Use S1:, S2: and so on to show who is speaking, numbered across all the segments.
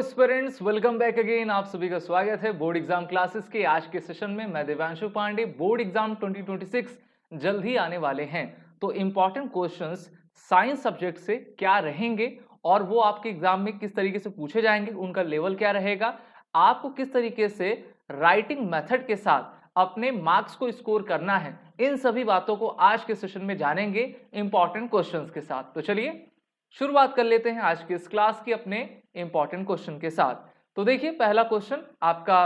S1: Aspirants, welcome back again. आप सभी का स्वागत है बोर्ड एग्जाम क्लासेस के आज के सेशन में। मैं देवांशु पांडे। बोर्ड एग्जाम 2026 जल्द ही आने वाले हैं, तो इंपॉर्टेंट क्वेश्चंस साइंस सब्जेक्ट से क्या रहेंगे और वो आपके एग्जाम में किस तरीके से पूछे जाएंगे, उनका लेवल क्या रहेगा, आपको किस तरीके से राइटिंग मेथड के साथ अपने मार्क्स को स्कोर करना है, इन सभी बातों को आज के सेशन में जानेंगे इंपॉर्टेंट क्वेश्चंस के साथ। तो चलिए शुरुआत कर लेते हैं आज के इस क्लास की अपने इंपॉर्टेंट क्वेश्चन के साथ। तो देखिए पहला क्वेश्चन आपका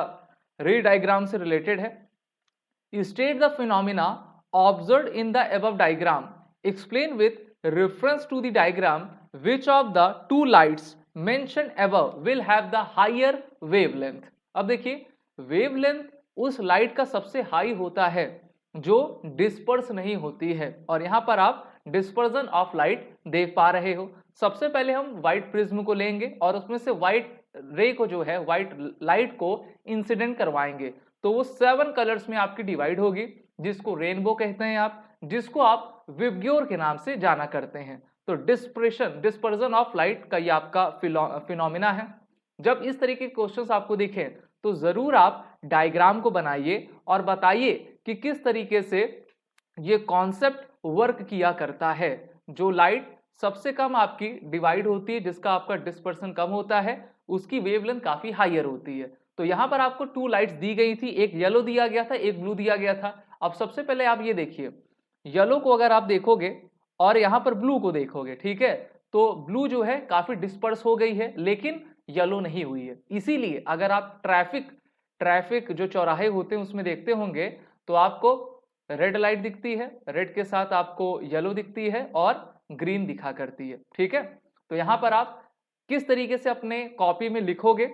S1: रे डायग्राम से रिलेटेड है। State the phenomena observed in the above diagram, explain with reference to the diagram which of the two lights mention above will have the higher wavelength. अब देखिए वेवलेंथ उस लाइट का सबसे high होता है जो डिस्पर्स नहीं होती है, और यहां पर आप डिस्पर्जन ऑफ लाइट देख पा रहे हो। सबसे पहले हम व्हाइट प्रिज्म को लेंगे और उसमें से व्हाइट रे को जो है व्हाइट लाइट को इंसिडेंट करवाएंगे, तो वो 7 कलर्स में आपकी डिवाइड होगी, जिसको रेनबो कहते हैं आप, जिसको आप विबग्योर के नाम से जाना करते हैं। तो डिस्पर्जन ऑफ लाइट का ये आपका फिनोमिना है। जब इस तरीके के क्वेश्चंस आपको दिखे तो जरूर आप डायग्राम को बनाइए और बताइए कि किस तरीके से ये कॉन्सेप्ट वर्क किया करता है। जो लाइट सबसे कम आपकी डिवाइड होती है, जिसका आपका डिस्पर्सन कम होता है, उसकी वेवलेंथ काफी हायर होती है। तो यहां पर आपको 2 लाइट्स दी गई थी, एक येलो दिया गया था, एक ब्लू दिया गया था। अब सबसे पहले आप ये देखिए, येलो को अगर आप देखोगे और यहां पर ब्लू को देखोगे, ठीक है, तो ब्लू जो है काफी डिस्पर्स हो गई है लेकिन येलो नहीं हुई है। इसीलिए अगर आप ट्रैफिक जो चौराहे होते हैं उसमें देखते होंगे तो आपको रेड लाइट दिखती है, रेड के साथ आपको येलो दिखती है और ग्रीन दिखा करती है, ठीक है। तो यहां पर आप किस तरीके से अपने कॉपी में लिखोगे,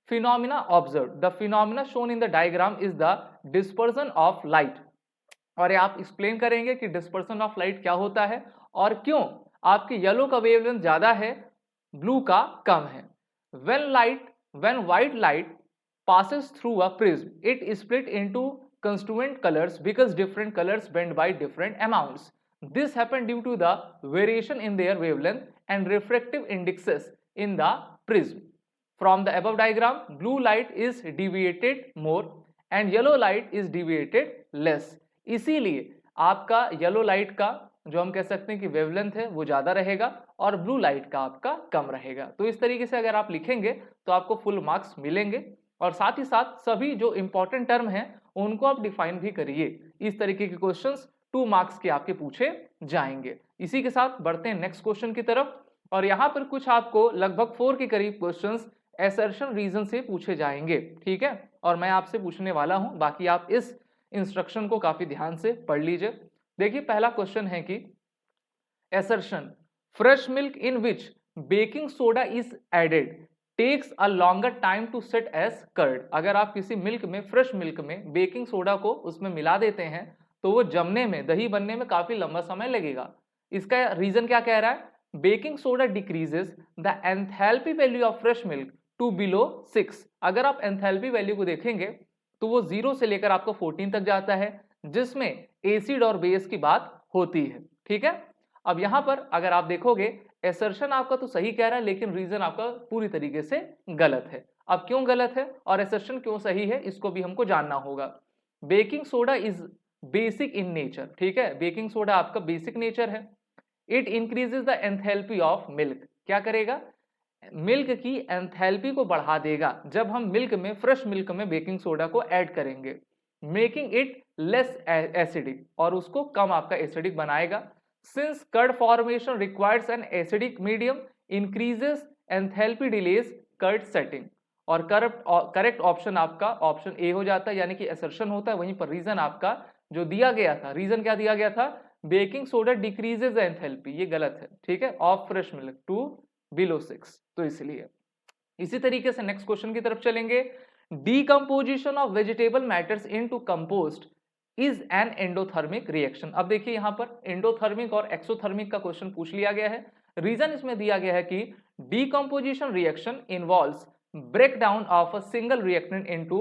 S1: phenomena observe, the phenomena shown in the diagram is the dispersion of light, और आप एक्सप्लेन करेंगे कि डिस्पर्सन ऑफ लाइट क्या होता है और क्यों आपके येलो का वेवलेंथ ज्यादा है, ब्लू का कम है। when white light passes through a prism, it is split into constituent colors because different colors bend by different amounts. This happened due to the variation in their wavelength and refractive indexes in the prism. From the above diagram, blue light is deviated more and yellow light is deviated less. इसीलिए आपका yellow light का जो हम कह सकते हैं कि wavelength है वो ज्यादा रहेगा और ब्लू लाइट का आपका कम रहेगा। तो इस तरीके से अगर आप लिखेंगे तो आपको फुल मार्क्स मिलेंगे, और साथ ही साथ सभी जो इंपॉर्टेंट टर्म हैं उनको आप डिफाइन भी करिए। इस तरीके के क्वेश्चंस 2 मार्क्स के आपके पूछे जाएंगे। इसी के साथ बढ़ते हैं नेक्स्ट क्वेश्चन की तरफ, और यहां पर कुछ आपको लगभग 4 के करीब क्वेश्चंस असर्शन रीजन से पूछे जाएंगे, ठीक है, और मैं आपसे पूछने वाला हूं, बाकी आप इस इंस्ट्रक्शन को काफी ध्यान से पढ़ लीजिए। देखिए पहला क्वेश्चन है कि assertion, fresh milk in which baking soda is added takes a longer time to set as curd. अगर आप किसी मिल्क में, फ्रेश मिल्क में बेकिंग सोडा को उसमें मिला देते हैं तो वो जमने में, दही बनने में काफी लंबा समय लगेगा। इसका रीजन क्या कह रहा है, baking soda decreases the enthalpy value of fresh milk to below 6। अगर आप एंथैल्पी वैल्यू को देखेंगे तो वो 0 से लेकर आपको 14 तक जाता है, जिसमें एसिड और बेस की बात होती है, ठीक है। अब यहां पर अगर आप देखोगे असर्शन आपका तो सही कह रहा है लेकिन रीजन आपका पूरी तरीके से गलत है। अब क्यों गलत है और असर्शन क्यों सही है, इसको भी हमको जानना होगा। Baking soda is basic in nature, ठीक है, बेकिंग सोडा आपका बेसिक नेचर है। It increases the enthalpy of milk, क्या करेगा, मिल्क की एंथैल्पी को बढ़ा देगा जब हम मिल्क में, फ्रेश मिल्क में बेकिंग सोडा को ऐड करेंगे, मेकिंग इट लेस एसिडिक, और उसको कम आपका एसिडिक बनाएगा। Since curd formation requires an acidic medium, increases enthalpy, delays curd setting, और करेक्ट ऑप्शन आपका ऑप्शन ए हो जाता है, यानी कि असर्शन होता है। वहीं पर रीजन आपका जो दिया गया था, रीजन क्या दिया गया था, बेकिंग सोडा डिक्रीजेज एंथैल्पी, ये गलत है, ठीक है, of fresh milk to below 6, तो इसलिए। इसी तरीके से नेक्स्ट क्वेश्चन की तरफ चलेंगे। Decomposition of vegetable matters into compost is an endothermic reaction. अब देखिए यहां पर एंडोथर्मिक और एक्सोथर्मिक का क्वेश्चन पूछ लिया गया है। रीजन इसमें दिया गया है कि decomposition reaction involves breakdown of a single reactant into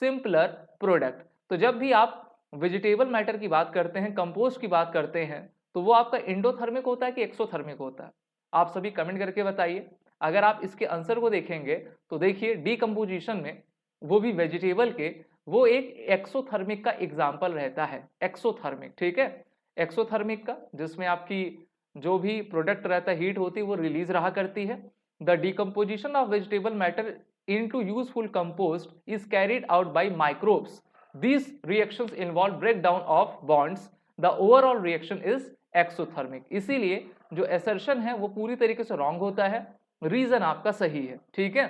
S1: simpler product. तो जब भी आप वेजिटेबल मैटर की बात करते हैं, कंपोस्ट की बात करते हैं, तो वो आपका एंडोथर्मिक होता है कि एक्सोथर्मिक होता है, आप सभी कमेंट करके बताइए। अगर आप इसके आंसर को देखेंगे तो देखिए डीकम्पोजिशन में वो भी वेजिटेबल के, वो एक एक्सोथर्मिक का एग्जाम्पल रहता है। एक्सोथर्मिक, ठीक है, एक्सोथर्मिक का जिसमें आपकी जो भी प्रोडक्ट रहता है हीट होती है वो रिलीज रहा करती है। The decomposition of vegetable matter into useful compost is carried out by microbes. These reactions involve breakdown of bonds. The overall reaction is exothermic. इसीलिए जो assertion है वो पूरी तरीके से wrong होता है, रीजन आपका सही है, ठीक है।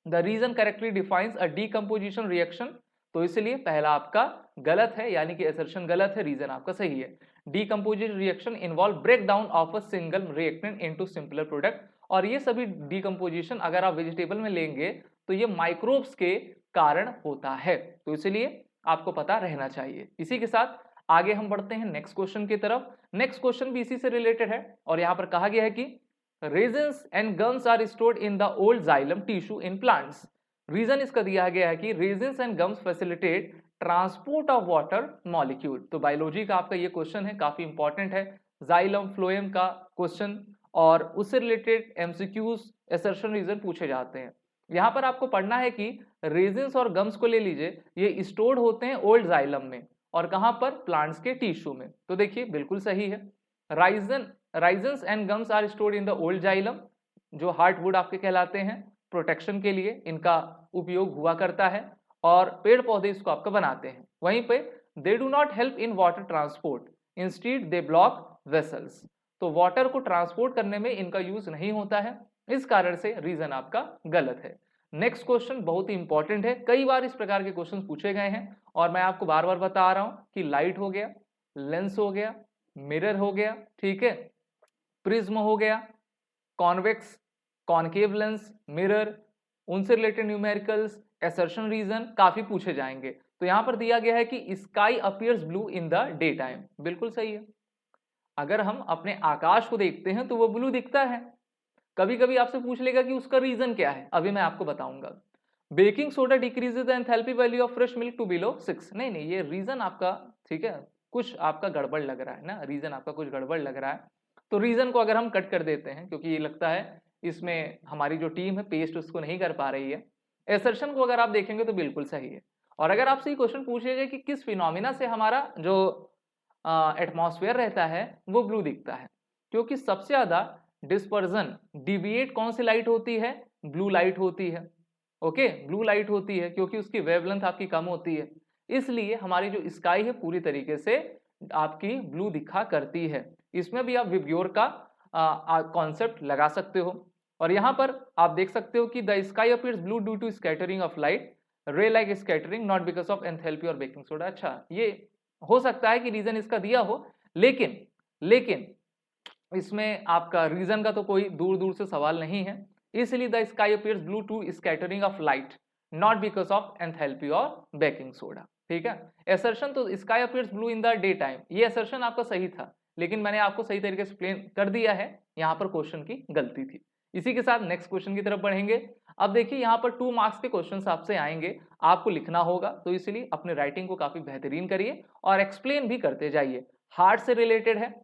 S1: The reason correctly defines a decomposition reaction, तो इसलिए पहला आपका गलत है, यानी कि assertion गलत है, रीजन आपका सही है। Decomposition reaction involve breakdown of a single reactant into simpler product, और ये सभी डीकम्पोजिशन अगर आप वेजिटेबल में लेंगे तो ये माइक्रोब्स के कारण होता है, तो इसलिए आपको पता रहना चाहिए। इसी के साथ आगे हम बढ़ते हैं नेक्स्ट क्वेश्चन की तरफ। नेक्स्ट क्वेश्चन भी इसी से रिलेटेड है और यहां पर कहा गया है कि resins and gums are stored in the old xylem tissue in plants. Reason इसका दिया गया है कि resins and gums facilitate transport of water molecule. तो बायोलॉजी का आपका ये क्वेश्चन है, काफी इंपॉर्टेंट है, जाइलम फ्लोएम का क्वेश्चन, और उससे रिलेटेड एमसीक्यूज असर्शन रीजन पूछे जाते हैं। यहां पर आपको पढ़ना है कि रेजिन्स और गम्स को ले लीजिए, ये स्टोर्ड होते हैं ओल्ड जाइलम में, और कहां पर, प्लांट्स के टिश्यू में। तो देखिए बिल्कुल सही है, resins and gums are stored in the old xylem, जो हार्डवुड आपके कहलाते हैं, प्रोटेक्शन के लिए इनका उपयोग हुआ करता है, और पेड़ पौधे इसको आपका बनाते हैं। वहीं पे they do not help in water transport, instead they block vessels. तो वाटर को ट्रांसपोर्ट करने में इनका यूज नहीं होता है, इस कारण से रीजन आपका गलत है। नेक्स्ट क्वेश्चन बहुत ही इंपॉर्टेंट है, कई बार इस प्रकार के क्वेश्चन पूछे गए हैं, और मैं आपको बार बार बता रहा हूं कि लाइट हो गया, लेंस हो गया, मिरर हो गया, ठीक है, प्रिज्म हो गया, कॉन्वेक्स, कॉनकेव लेंस, मिरर, उनसे रिलेटेड न्यूमेरिकल्स, असर्शन रीजन काफी पूछे जाएंगे। तो यहां पर दिया गया है कि sky appears blue in the day time, बिल्कुल सही है। अगर हम अपने आकाश को देखते हैं तो वो ब्लू दिखता है। कभी कभी आपसे पूछ लेगा कि उसका रीजन क्या है, अभी मैं आपको बताऊंगा। Baking soda decreases the enthalpy value of fresh milk to below 6। नहीं, ये रीजन आपका, ठीक है, कुछ आपका गड़बड़ लग रहा है ना, रीजन आपका कुछ गड़बड़ लग रहा है। तो रीजन को अगर हम कट कर देते हैं, क्योंकि ये लगता है इसमें हमारी जो टीम है पेस्ट उसको नहीं कर पा रही है। एसर्शन को अगर आप देखेंगे तो बिल्कुल सही है। और अगर आपसे ये क्वेश्चन पूछेगा कि किस फिनोमिना से हमारा जो एटमॉस्फेयर रहता है वो ब्लू दिखता है, क्योंकि सबसे ज्यादा डिस्पर्जन डिविएट कौन सी लाइट होती है, ब्लू लाइट होती है। ओके, ब्लू लाइट होती है क्योंकि उसकी वेवलेंथ आपकी कम होती है, इसलिए हमारी जो स्काई है पूरी तरीके से आपकी ब्लू दिखा करती है। इसमें भी आप विब्योर का कॉन्सेप्ट लगा सकते हो। और यहां पर आप देख सकते हो कि the sky appears blue due to scattering of light, Rayleigh scattering, not because of enthalpy और बेकिंग सोडा। अच्छा, ये हो सकता है कि रीजन इसका दिया हो, लेकिन इसमें आपका रीजन का तो कोई दूर दूर से सवाल नहीं है। इसलिए the sky appears blue to scattering of light, not because of enthalpy और बेकिंग सोडा, ठीक है। असर्शन तो sky appears blue in the day time, ये असर्शन आपका सही था, लेकिन मैंने आपको सही तरीके से एक्सप्लेन कर दिया है, यहाँ पर क्वेश्चन की गलती थी। इसी के साथ नेक्स्ट क्वेश्चन की तरफ बढ़ेंगे। अब देखिए यहाँ पर 2 मार्क्स के क्वेश्चन आपसे आएंगे, आपको लिखना होगा, तो इसलिए अपने राइटिंग को काफी बेहतरीन करिए और एक्सप्लेन भी करते जाइए। हार्ट से रिलेटेड है,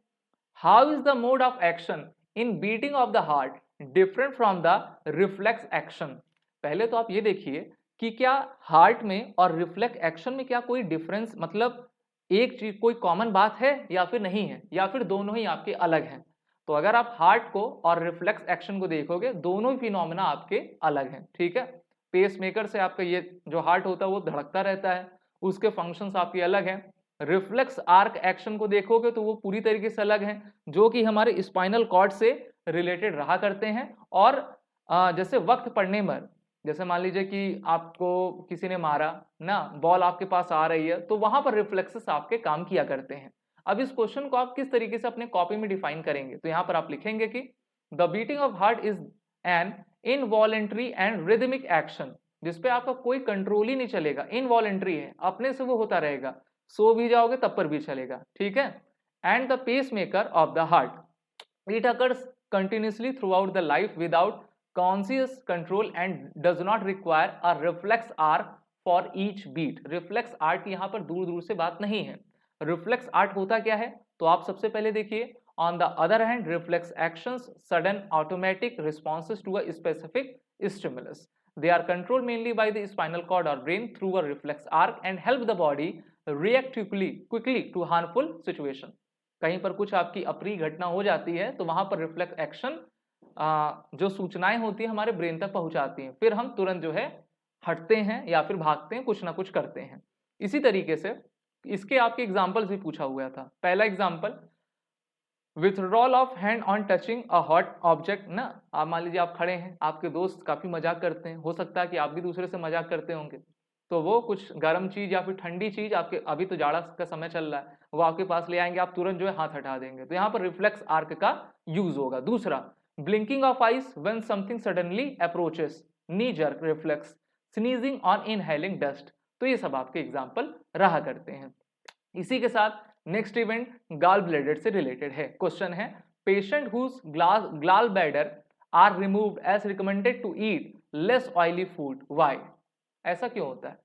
S1: how is the mode of action in beating of the heart different from the reflex action. पहले तो आप ये देखिए कि क्या हार्ट में और रिफ्लेक्स एक्शन में क्या कोई डिफरेंस, मतलब एक चीज कोई कॉमन बात है या फिर नहीं है, या फिर दोनों ही आपके अलग हैं। तो अगर आप हार्ट को और रिफ्लेक्स एक्शन को देखोगे, दोनों ही फिनोमेना आपके अलग हैं, ठीक है। पेस मेकर से आपका ये जो हार्ट होता है वो धड़कता रहता है, उसके फंक्शंस आपके अलग हैं। रिफ्लेक्स आर्क एक्शन को देखोगे तो वो पूरी तरीके से अलग हैं, जो कि हमारे स्पाइनल कॉर्ड से रिलेटेड रहा करते हैं। और जैसे वक्त पड़ने पर, जैसे मान लीजिए कि आपको किसी ने मारा ना, बॉल आपके पास आ रही है, तो वहां पर रिफ्लेक्सेस आपके काम किया करते हैं। अब इस क्वेश्चन को आप किस तरीके से अपने कॉपी में डिफाइन करेंगे, तो यहाँ पर आप लिखेंगे कि the beating of heart is an involuntary and rhythmic action, जिसपे आपका कोई कंट्रोल ही नहीं चलेगा, इनवॉलेंट्री है, अपने से वो होता रहेगा, सो भी जाओगे तब पर भी चलेगा, ठीक है। And the pacemaker of the heart, it occurs continuously throughout the life without conscious control and does not require a reflex arc for each beat. Reflex arc यहाँ पर दूर दूर से बात नहीं है। रिफ्लेक्स आर्ट होता क्या है, तो आप सबसे पहले देखिए On the other hand, reflex actions, sudden automatic responses to a specific stimulus. They are controlled mainly by the spinal cord or brain through a reflex arc and help the body react quickly to harmful situation. कहीं पर कुछ आपकी अप्रिय घटना हो जाती है तो वहां पर रिफ्लेक्स एक्शन जो सूचनाएं होती है हमारे ब्रेन तक पहुंचाती हैं, फिर हम तुरंत जो है हटते हैं या फिर भागते हैं, कुछ ना कुछ करते हैं। इसी तरीके से इसके आपके एग्जाम्पल्स भी पूछा हुआ था। पहला example, withdrawal of hand on touching a hot object ना। आप मान लीजिए आप खड़े हैं, आपके दोस्त काफी मजाक करते हैं, हो सकता है कि आप भी दूसरे से मजाक करते होंगे, तो वो कुछ गर्म चीज या फिर ठंडी चीज आपके, अभी तो जाड़ा का समय चल रहा है, वो आपके पास ले आएंगे, आप तुरंत जो है हाथ हटा देंगे, तो यहाँ पर रिफ्लेक्स आर्क का यूज होगा। दूसरा, blinking of eyes when something suddenly approaches, knee jerk reflex, sneezing on inhaling dust. तो ये सब आपके एग्जाम्पल रहा करते हैं। इसी के साथ नेक्स्ट इवेंट गॉल ब्लैडर से रिलेटेड है। क्वेश्चन है, patient whose gall bladder are removed as recommended to eat less oily food, why? ऐसा क्यों होता है?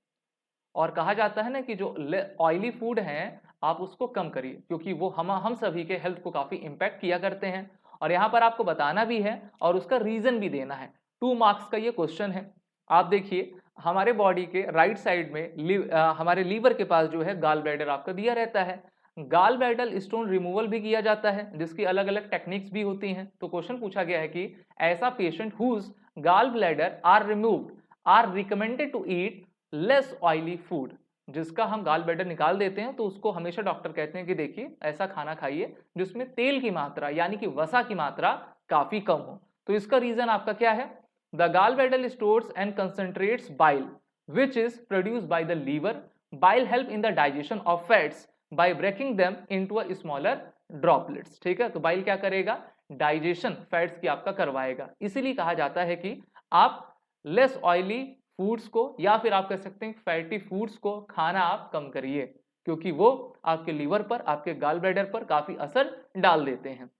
S1: और कहा जाता है ना कि जो ऑयली फूड हैं आप उसको कम करिए, क्योंकि वो हम सभी के हेल्थ को काफी इंपैक्ट किया करते हैं, और यहाँ पर आपको बताना भी है और उसका रीजन भी देना है। 2 मार्क्स का ये क्वेश्चन है। आप देखिए हमारे बॉडी के राइट साइड में हमारे लीवर के पास जो है गॉल ब्लैडर आपका दिया रहता है। गॉल ब्लैडर स्टोन रिमूवल भी किया जाता है, जिसकी अलग अलग टेक्निक्स भी होती हैं। तो क्वेश्चन पूछा गया है कि ऐसा patient whose gall bladder are removed are recommended to eat less oily food, जिसका हम गॉल ब्लैडर निकाल देते हैं तो उसको हमेशा डॉक्टर कहते हैं कि देखिए ऐसा खाना खाइए जिसमें तेल की मात्रा यानी कि वसा की मात्रा काफी कम हो। तो इसका रीजन आपका क्या है? The gall bladder stores and concentrates bile which is produced by the liver. Bile help in the digestion of fats by breaking them into a smaller droplets. ठीक है, तो बाइल क्या करेगा? डाइजेशन फैट्स की आपका करवाएगा। इसीलिए कहा जाता है कि आप लेस ऑयली फूड्स को या फिर आप कह सकते हैं फैटी फूड्स को खाना आप कम करिए, क्योंकि वो आपके लीवर पर, आपके गॉल ब्लैडर पर काफी असर डाल देते हैं।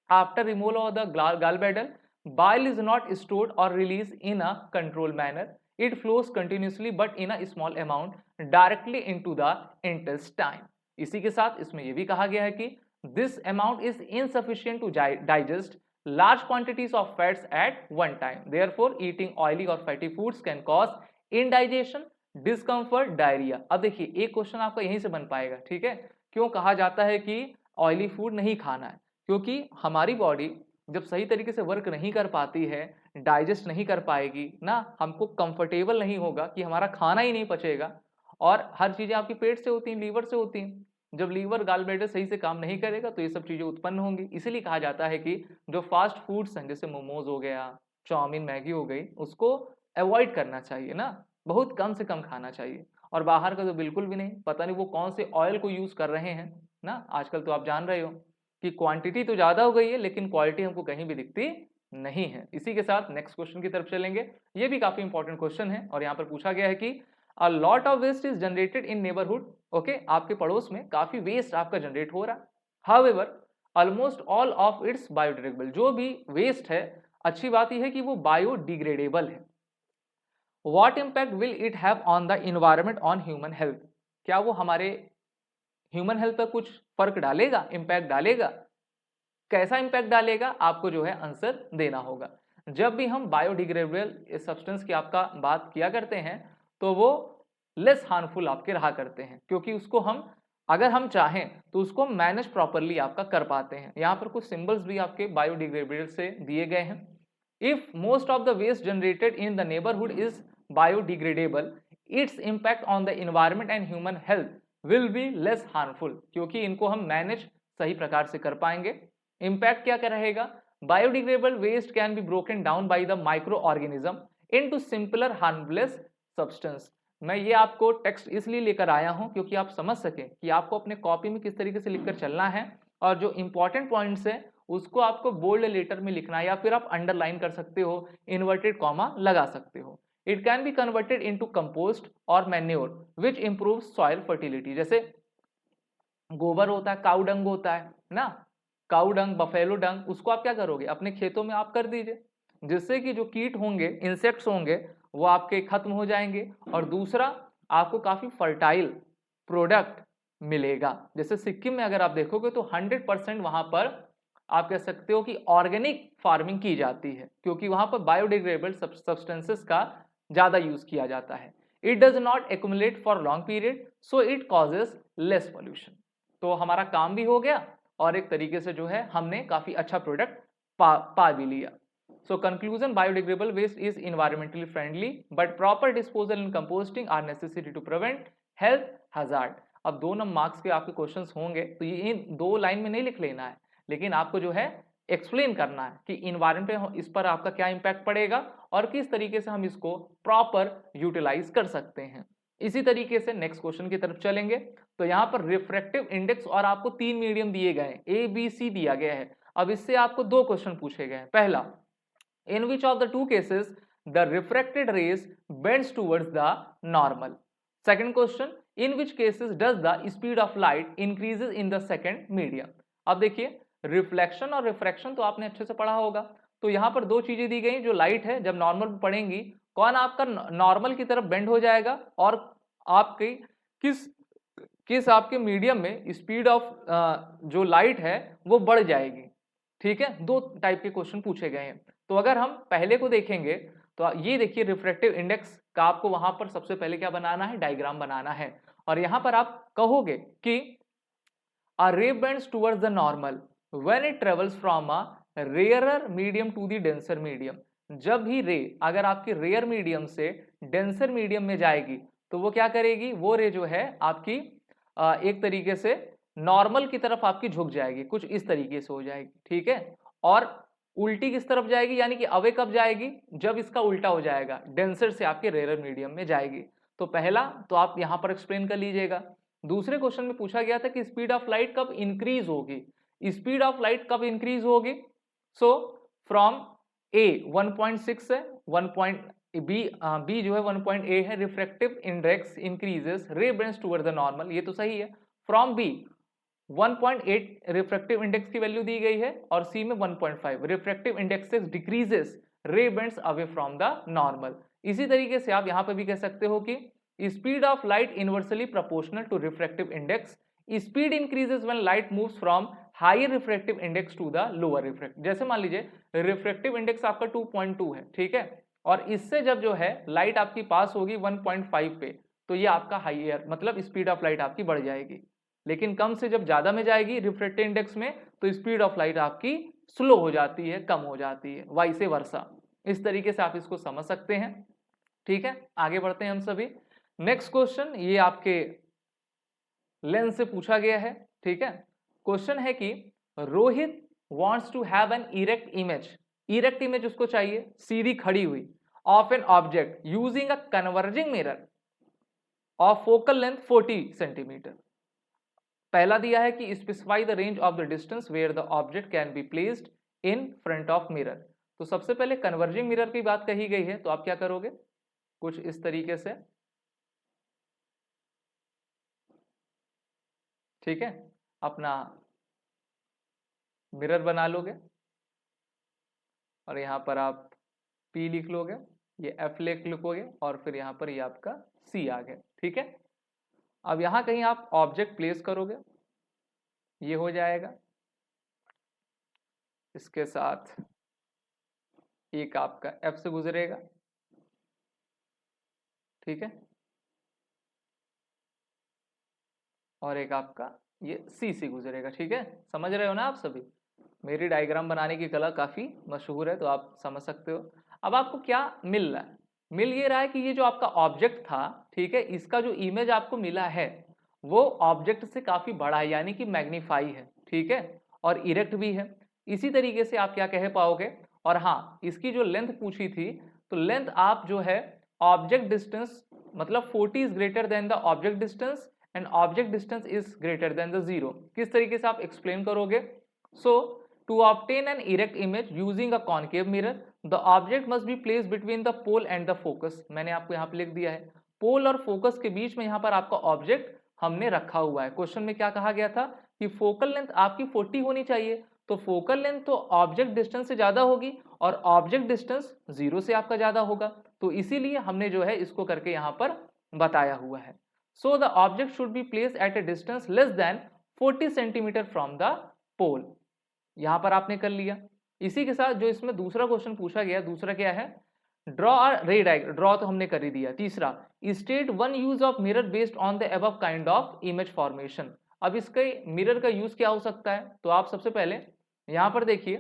S1: After removal of the gall bladder, bile is not stored or released in a controlled manner. It flows continuously but in a small amount directly into the intestine. इसी के साथ इसमें यह भी कहा गया है कि this amount is insufficient to digest large quantities of fats at one time. Therefore, eating oily or fatty foods can cause indigestion, discomfort, diarrhea. अब देखिए एक क्वेश्चन आपका यहीं से बन पाएगा, ठीक है? क्यों कहा जाता है कि ऑयली फूड नहीं खाना है? क्योंकि हमारी बॉडी जब सही तरीके से वर्क नहीं कर पाती है, डाइजेस्ट नहीं कर पाएगी ना, हमको कंफर्टेबल नहीं होगा कि हमारा खाना ही नहीं पचेगा, और हर चीजें आपकी पेट से होती हैं, लीवर से होती हैं। जब लीवर गॉल ब्लैडर सही से काम नहीं करेगा तो ये सब चीजें उत्पन्न होंगी। इसीलिए कहा जाता है कि जो फास्ट फूड्स हैं जैसे मोमोज हो गया, चाउमीन, मैगी हो गई, उसको अवॉइड करना चाहिए ना, बहुत कम से कम खाना चाहिए। और बाहर का तो बिल्कुल भी नहीं, पता नहीं वो कौन से ऑयल को यूज कर रहे हैं ना। आजकल तो आप जान रहे हो कि क्वांटिटी तो ज्यादा हो गई है लेकिन क्वालिटी हमको कहीं भी दिखती नहीं है। इसी के साथ नेक्स्ट क्वेश्चन की तरफ चलेंगे। ये भी काफी इंपॉर्टेंट क्वेश्चन है और यहाँ पर पूछा गया है कि a lot of waste is generated in neighbourhood. Okay, आपके पड़ोस में काफी वेस्ट आपका जनरेट हो रहा है। However almost all of its biodegradable. जो भी वेस्ट है, अच्छी बात यह है कि वो बायोडिग्रेडेबल है। What impact will it have on the environment on human health? क्या वो हमारे ह्यूमन हेल्थ पर कुछ फर्क डालेगा, इंपैक्ट डालेगा? कैसा इंपैक्ट डालेगा, आपको जो है आंसर देना होगा। जब भी हम बायोडिग्रेडेबल सब्सटेंस की आपका बात किया करते हैं तो वो लेस हार्मफुल आपके रहा करते हैं, क्योंकि उसको हम अगर हम चाहें तो उसको मैनेज प्रॉपरली आपका कर पाते हैं। यहाँ पर कुछ सिंबल्स भी आपके बायोडिग्रेडेबल से दिए गए हैं। If most of the waste generated in the neighbourhood is biodegradable, its impact on the environment and human health will be less harmful, क्योंकि इनको हम मैनेज सही प्रकार से कर पाएंगे। इम्पैक्ट क्या रहेगा? Biodegradable waste can be broken down by the micro organism into simpler harmless substance. मैं ये आपको टेक्स्ट इसलिए लेकर आया हूं क्योंकि आप समझ सकें कि आपको अपने कॉपी में किस तरीके से लिखकर चलना है, और जो इंपॉर्टेंट पॉइंट्स है उसको आपको बोल्ड लेटर में लिखना है, या फिर आप अंडरलाइन कर सकते हो, इन्वर्टेड कॉमा लगा सकते हो। It can be converted into compost और मैन्योर विच इंप्रूव्स सॉइल फर्टिलिटी। जैसे गोबर होता है, काऊ डंग होता है ना, काऊ डंग, बफेलो डंग, उसको आप क्या करोगे? अपने खेतों में आप कर दीजिए, जिससे कि जो कीट होंगे, इंसेक्ट्स होंगे, वो आपके खत्म हो जाएंगे, और दूसरा आपको काफी फर्टाइल प्रोडक्ट मिलेगा। जैसे सिक्किम में अगर आप देखोगे तो 100% वहां पर आप कह सकते हो कि ऑर्गेनिक फार्मिंग की जाती है, क्योंकि वहां पर बायोडिग्रेडेबल सब्सटेंसेस का ज्यादा यूज किया जाता है। It does not accumulate for long period, so it causes less pollution. तो हमारा काम भी हो गया और एक तरीके से जो है हमने काफी अच्छा प्रोडक्ट पा भी लिया। So conclusion, biodegradable waste is environmentally friendly, but proper disposal and composting are necessary to prevent health hazard. अब 2 नंबर मार्क्स के आपके क्वेश्चंस होंगे, तो ये इन 2 लाइन में नहीं लिख लेना है, लेकिन आपको जो है एक्सप्लेन करना है कि इन्वायरमेंट पे इस पर आपका क्या इंपैक्ट पड़ेगा और किस तरीके से हम इसको प्रॉपर यूटिलाइज कर सकते हैं। इसी तरीके से नेक्स्ट क्वेश्चन की तरफ चलेंगे। तो यहाँ पर रिफ्रैक्टिव इंडेक्स और आपको 3 मीडियम दिए गए हैं, ए बी सी दिया गया है। अब इससे आपको 2 क्वेश्चन पूछे गए हैं। पहला, in which of the two cases the refracted rays bends towards the normal? Second question, in which cases does the speed of light increases in the second medium? अब देखिए, रिफ्लेक्शन और रिफ्रैक्शन तो आपने अच्छे से पढ़ा होगा। तो यहां पर 2 चीजें दी गई, जो लाइट है जब नॉर्मल पर पड़ेंगी, कौन आपका नॉर्मल की तरफ बेंड हो जाएगा और आपकी किस आपके मीडियम में स्पीड ऑफ जो लाइट है वो बढ़ जाएगी। ठीक है, 2 टाइप के क्वेश्चन पूछे गए हैं। तो अगर हम पहले को देखेंगे तो ये देखिए, रिफ्रैक्टिव इंडेक्स का आपको वहां पर सबसे पहले क्या बनाना है, डायग्राम बनाना है। और यहां पर आप कहोगे कि a ray bends towards the normal when it travels from a rarer medium to the denser medium। जब भी रे अगर आपकी रेयर मीडियम से डेंसर मीडियम में जाएगी तो वो क्या करेगी, वो रे जो है आपकी एक तरीके से नॉर्मल की तरफ आपकी झुक जाएगी, कुछ इस तरीके से हो जाएगी। ठीक है, और उल्टी किस तरफ जाएगी, यानी कि अवे कब जाएगी, जब इसका उल्टा हो जाएगा, डेंसर से आपके रेयर मीडियम में जाएगी। तो पहला तो आप यहां पर एक्सप्लेन कर लीजिएगा। दूसरे क्वेश्चन में पूछा गया था कि स्पीड ऑफ लाइट कब इंक्रीज होगी। स्पीड ऑफ लाइट कब इंक्रीज होगी, सो फ्रॉम ए 1.6 है, 1. बी जो है 1.8 है, refractive index increases, ray bends toward the normal, ये तो सही है। फ्रॉम बी 1.8 रिफ्रैक्टिव इंडेक्स की वैल्यू दी गई है और सी में 1.5 refractive indexes decreases, ray bends away from the normal. इसी तरीके से आप यहां पे भी कह सकते हो कि speed of light inversely proportional to refractive index, speed increases when light moves from higher refractive index to the lower refractive. जैसे मान लीजिए रिफ्रैक्टिव इंडेक्स आपका 2.2 है, ठीक है, और इससे जब जो है लाइट आपकी पास होगी 1.5 पे, तो ये आपका हायर मतलब स्पीड ऑफ लाइट आपकी बढ़ जाएगी। लेकिन कम से जब ज्यादा में जाएगी रिफ्रैक्टिव इंडेक्स में, तो स्पीड ऑफ लाइट आपकी स्लो हो जाती है, कम हो जाती है, वाइस वर्सा। इस तरीके से आप इसको समझ सकते हैं। ठीक है, आगे बढ़ते हैं हम सभी। नेक्स्ट क्वेश्चन ये आपके लेंस से पूछा गया है। ठीक है, क्वेश्चन है कि Rohit wants to have an erect image, erect image उसको चाहिए, सीधी खड़ी हुई, of an object using a converging mirror of focal length 40 centimetre. पहला दिया है कि specify the range of the distance where the object can be placed in front of mirror. तो सबसे पहले कन्वर्जिंग मिरर की बात कही गई है, तो आप क्या करोगे, कुछ इस तरीके से। ठीक है, अपना मिरर बना लोगे और यहां पर आप P लिख लोगे, ये F लिखोगे और फिर यहां पर ये आपका C आ गया। ठीक है, अब यहां कहीं आप ऑब्जेक्ट प्लेस करोगे, ये हो जाएगा, इसके साथ एक आपका F से गुजरेगा। ठीक है, और एक आपका ये C से गुजरेगा। ठीक है, समझ रहे हो ना आप सभी। मेरी डायग्राम बनाने की कला काफी मशहूर है, तो आप समझ सकते हो। अब आपको क्या मिल रहा है, मिल ये रहा है कि ये जो आपका ऑब्जेक्ट था, ठीक है, इसका जो इमेज आपको मिला है वो ऑब्जेक्ट से काफी बड़ा है, यानी कि मैग्नीफाई है। ठीक है, और इरेक्ट भी है। इसी तरीके से आप क्या कह पाओगे। और हाँ, इसकी जो लेंथ पूछी थी, तो लेंथ आप जो है ऑब्जेक्ट डिस्टेंस मतलब 40 is greater than the object distance and object distance is greater than the 0। किस तरीके से आप एक्सप्लेन करोगे। सो to obtain an erect image using a concave mirror, the object must be placed between the pole and the focus। मैंने आपको यहाँ पे लिख दिया है, पोल और फोकस के बीच में यहाँ पर आपका ऑब्जेक्ट हमने रखा हुआ है। क्वेश्चन में क्या कहा गया था कि फोकल लेंथ आपकी 40 होनी चाहिए, तो फोकल लेंथ तो ऑब्जेक्ट डिस्टेंस से ज्यादा होगी और ऑब्जेक्ट डिस्टेंस 0 से आपका ज्यादा होगा, तो इसीलिए हमने जो है इसको करके यहाँ पर बताया हुआ है। So the object should be placed at a distance less than 40 centimetre from the pole. यहाँ पर आपने कर लिया। इसी के साथ जो इसमें दूसरा क्वेश्चन पूछा गया, दूसरा क्या है, ड्रॉ अ रे डायग्राम, ड्रॉ तो हमने कर ही दिया। तीसरा, state one use of mirror based on the above kind of image formation. अब इसके मिरर का यूज क्या हो सकता है, तो आप सबसे पहले यहाँ पर देखिए,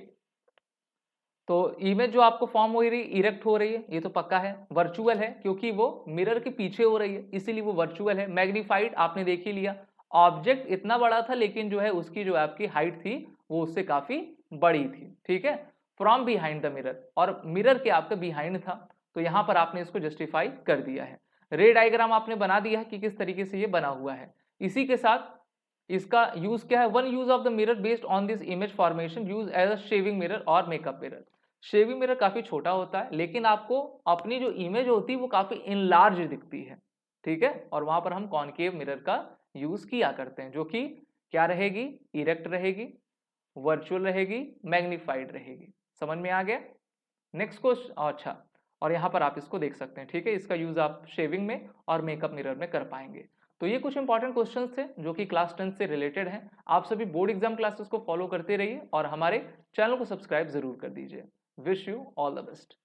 S1: तो इमेज जो आपको फॉर्म हो रही है, इरेक्ट हो रही है, ये तो पक्का है। वर्चुअल है क्योंकि वो मिरर के पीछे हो रही है, इसीलिए वो वर्चुअल है। मैग्नीफाइड आपने देख ही लिया, ऑब्जेक्ट इतना बड़ा था लेकिन जो है उसकी जो आपकी हाइट थी वो उससे काफी बड़ी थी, ठीक है। फ्रॉम बिहाइंड द मिरर, और मिरर के आपका बिहाइंड था, तो यहां पर आपने इसको जस्टिफाई कर दिया है। रे डायग्राम आपने बना दिया है कि किस तरीके से ये बना हुआ है। इसी के साथ इसका यूज क्या है, one use of the mirror based on this image formation use as a shaving mirror और मेकअप मिरर। शेविंग मिरर काफी छोटा होता है लेकिन आपको अपनी जो इमेज होती है वो काफी इनलार्ज दिखती है, ठीक है, और वहां पर हम कॉनकेव मिरर का यूज किया करते हैं, जो कि क्या रहेगी, इरेक्ट रहेगी, वर्चुअल रहेगी, मैग्नीफाइड रहेगी। समझ में आ गया। नेक्स्ट क्वेश्चन, अच्छा, और यहाँ पर आप इसको देख सकते हैं, ठीक है, इसका यूज आप शेविंग में और मेकअप मिरर में कर पाएंगे। तो ये कुछ इंपॉर्टेंट क्वेश्चंस थे जो कि क्लास 10 से रिलेटेड हैं। आप सभी बोर्ड एग्जाम क्लासेस को फॉलो करते रहिए और हमारे चैनल को सब्सक्राइब जरूर कर दीजिए। Wish you all the best.